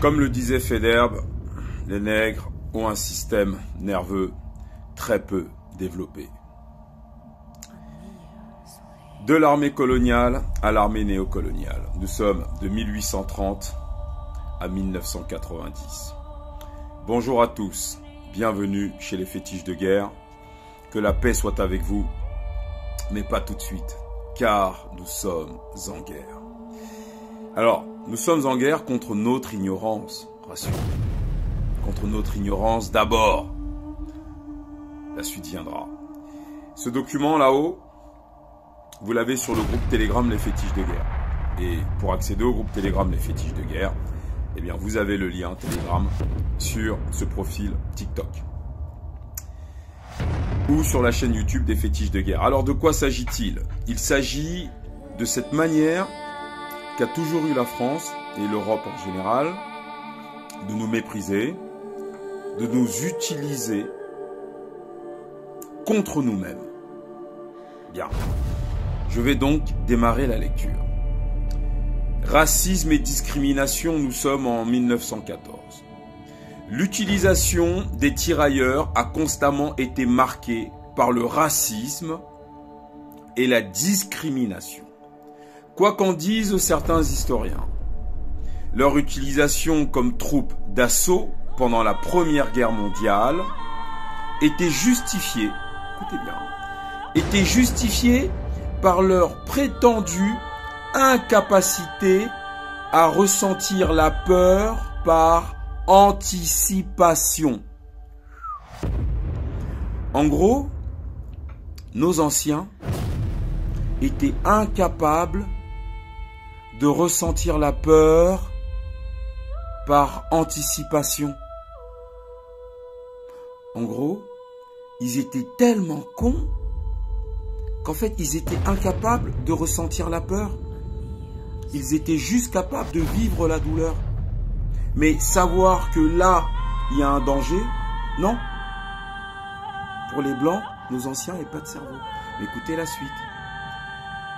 Comme le disait Faidherbe, les nègres ont un système nerveux très peu développé. De l'armée coloniale à l'armée néocoloniale. Nous sommes de 1830 à 1990. Bonjour à tous, bienvenue chez les fétiches de guerre. Que la paix soit avec vous, mais pas tout de suite, car nous sommes en guerre. Alors, nous sommes en guerre contre notre ignorance, rassurez-vous. Contre notre ignorance d'abord. La suite viendra. Ce document là-haut, vous l'avez sur le groupe Telegram Les Fétiches de Guerre. Et pour accéder au groupe Telegram Les Fétiches de Guerre, eh bien vous avez le lien Telegram sur ce profil TikTok. Ou sur la chaîne YouTube des Fétiches de Guerre. Alors de quoi s'agit-il? Il s'agit de cette manière qu'a toujours eu la France et l'Europe en général de nous mépriser, de nous utiliser contre nous-mêmes. Bien. Je vais donc démarrer la lecture. Racisme et discrimination, nous sommes en 1914. L'utilisation des tirailleurs a constamment été marquée par le racisme et la discrimination. Quoi qu'en disent certains historiens, leur utilisation comme troupe d'assaut pendant la Première Guerre mondiale était justifiée, écoutez bien, était justifiée par leur prétendue incapacité à ressentir la peur par anticipation. En gros, nos anciens étaient incapables de ressentir la peur par anticipation. En gros, ils étaient tellement cons qu'en fait, ils étaient incapables de ressentir la peur. Ils étaient juste capables de vivre la douleur. Mais savoir que là, il y a un danger, non. Pour les Blancs, nos anciens n'avaient pas de cerveau. Mais écoutez la suite.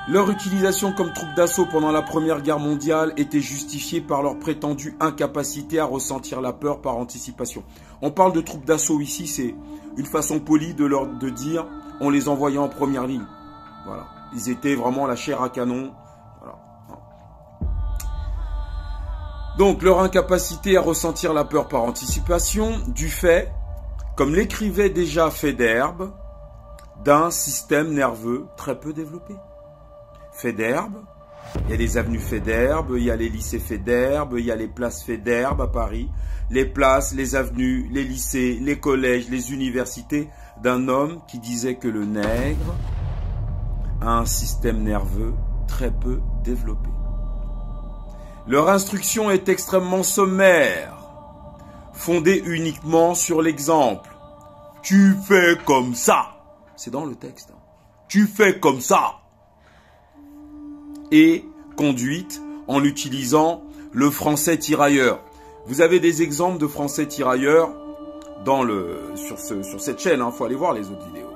Leur utilisation comme troupe d'assaut pendant la Première Guerre mondiale était justifiée par leur prétendue incapacité à ressentir la peur par anticipation. On parle de troupes d'assaut ici, c'est une façon polie de dire on les envoyait en première ligne. Voilà. Ils étaient vraiment la chair à canon. Voilà. Donc, leur incapacité à ressentir la peur par anticipation du fait, comme l'écrivait déjà Faidherbe, d'un système nerveux très peu développé. Faidherbe, il y a les avenues Faidherbe, il y a les lycées Faidherbe, il y a les places Faidherbe à Paris, les places, les avenues, les lycées, les collèges, les universités d'un homme qui disait que le nègre a un système nerveux très peu développé. Leur instruction est extrêmement sommaire, fondée uniquement sur l'exemple. Tu fais comme ça. C'est dans le texte. Tu fais comme ça. Et conduite en utilisant le français tirailleur. Vous avez des exemples de français tirailleurs sur cette chaîne. Faut aller voir les autres vidéos.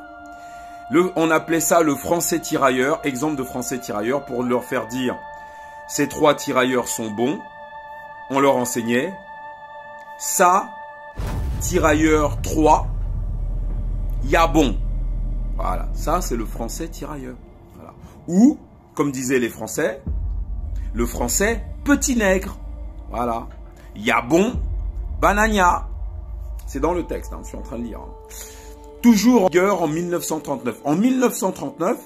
On appelait ça le français tirailleur, exemple de français tirailleur, pour leur faire dire ces trois tirailleurs sont bons. On leur enseignait ça, tirailleur 3, y'a bon. Voilà, ça c'est le français tirailleur. Voilà. Ou, comme disaient les Français, le français petit nègre. Voilà. Y'a bon, banania. C'est dans le texte, je suis en train de lire. Toujours en guerre en 1939. En 1939,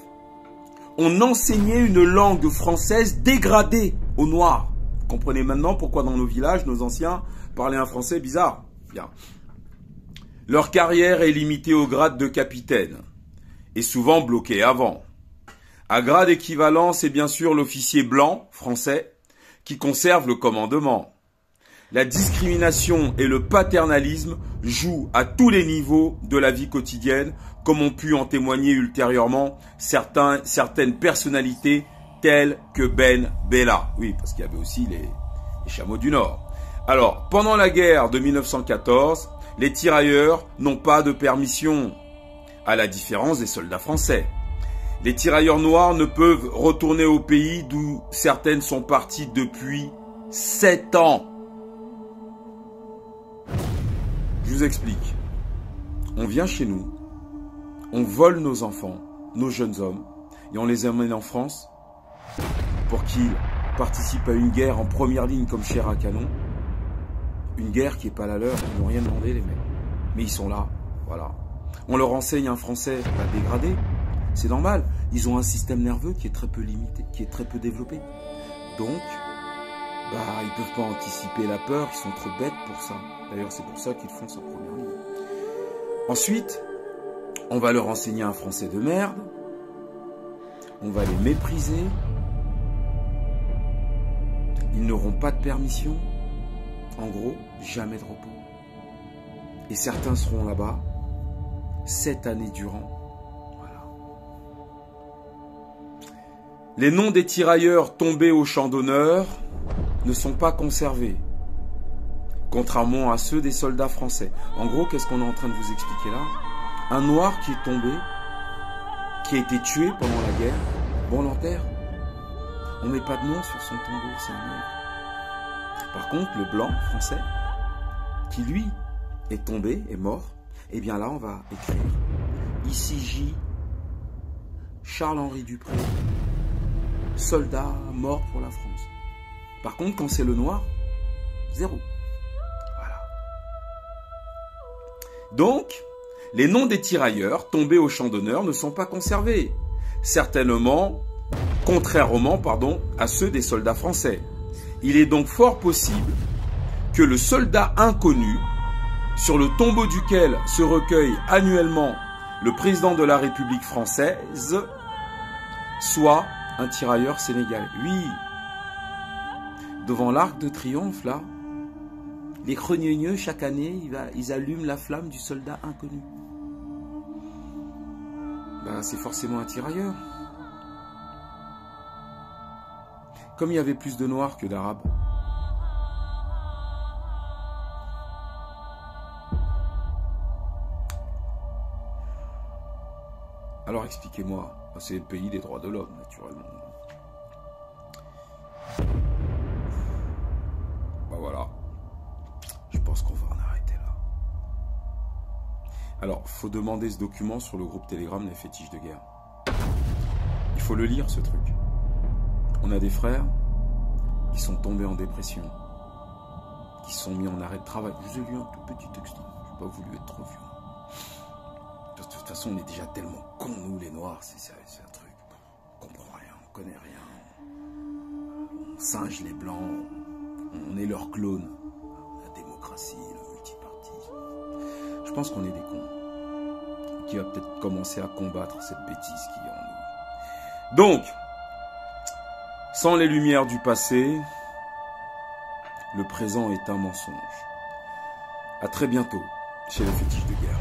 on enseignait une langue française dégradée aux Noirs. Vous comprenez maintenant pourquoi dans nos villages, nos anciens parlaient un français bizarre. Bien. Leur carrière est limitée au grade de capitaine et souvent bloquée avant. À grade équivalent, c'est bien sûr l'officier blanc, français, qui conserve le commandement. La discrimination et le paternalisme jouent à tous les niveaux de la vie quotidienne, comme ont pu en témoigner ultérieurement certaines personnalités telles que Ben Bella. Oui, parce qu'il y avait aussi les chameaux du Nord. Alors, pendant la guerre de 1914, les tirailleurs n'ont pas de permission, à la différence des soldats français. Les tirailleurs noirs ne peuvent retourner au pays d'où certaines sont parties depuis 7 ans. Je vous explique. On vient chez nous, on vole nos enfants, nos jeunes hommes, et on les emmène en France pour qu'ils participent à une guerre en première ligne comme chair à canon. Une guerre qui n'est pas la leur, ils n'ont rien demandé les mecs. Mais ils sont là, voilà. On leur enseigne un français dégradé, c'est normal. Ils ont un système nerveux qui est très peu limité, qui est très peu développé. Donc, ils ne peuvent pas anticiper la peur, ils sont trop bêtes pour ça. D'ailleurs, c'est pour ça qu'ils font ça en première ligne. Ensuite, on va leur enseigner un français de merde. On va les mépriser. Ils n'auront pas de permission. En gros, jamais de repos. Et certains seront là-bas 7 années durant. Voilà. Les noms des tirailleurs tombés au champ d'honneur ne sont pas conservés, contrairement à ceux des soldats français. En gros, qu'est-ce qu'on est en train de vous expliquer là? Un noir qui est tombé, qui a été tué pendant la guerre, bon, l'enterre. On ne met pas de nom sur son tombeau, c'est un nègre. Par contre, le blanc français, qui lui est tombé, est mort, eh bien là, on va écrire ici J. Charles-Henri Dupré, soldat mort pour la France. Par contre, quand c'est le noir, 0. Voilà. Donc, les noms des tirailleurs tombés au champ d'honneur ne sont pas conservés. Certainement, contrairement, à ceux des soldats français. Il est donc fort possible que le soldat inconnu, sur le tombeau duquel se recueille annuellement le président de la République française, soit un tirailleur sénégalais. Oui, devant l'Arc de Triomphe, là, les crogneux, chaque année, ils allument la flamme du soldat inconnu. C'est forcément un tirailleur. Comme il y avait plus de Noirs que d'Arabes. Alors expliquez-moi, c'est le pays des droits de l'homme, naturellement. Voilà. Je pense qu'on va en arrêter là. Alors, faut demander ce document sur le groupe Telegram des fétiches de guerre. Il faut le lire, ce truc. On a des frères qui sont tombés en dépression, qui sont mis en arrêt de travail. Je vous ai lu un tout petit extrait, je n'ai pas voulu être trop violent. De toute façon, on est déjà tellement cons, nous, les Noirs, c'est un truc. On comprend rien, on connaît rien. On singe les Blancs, on est leur clone. La démocratie, le multipartisme. Je pense qu'on est des cons. Qui va peut-être commencer à combattre cette bêtise qui est en nous. Donc, sans les lumières du passé, le présent est un mensonge. À très bientôt chez les fétiches de guerre.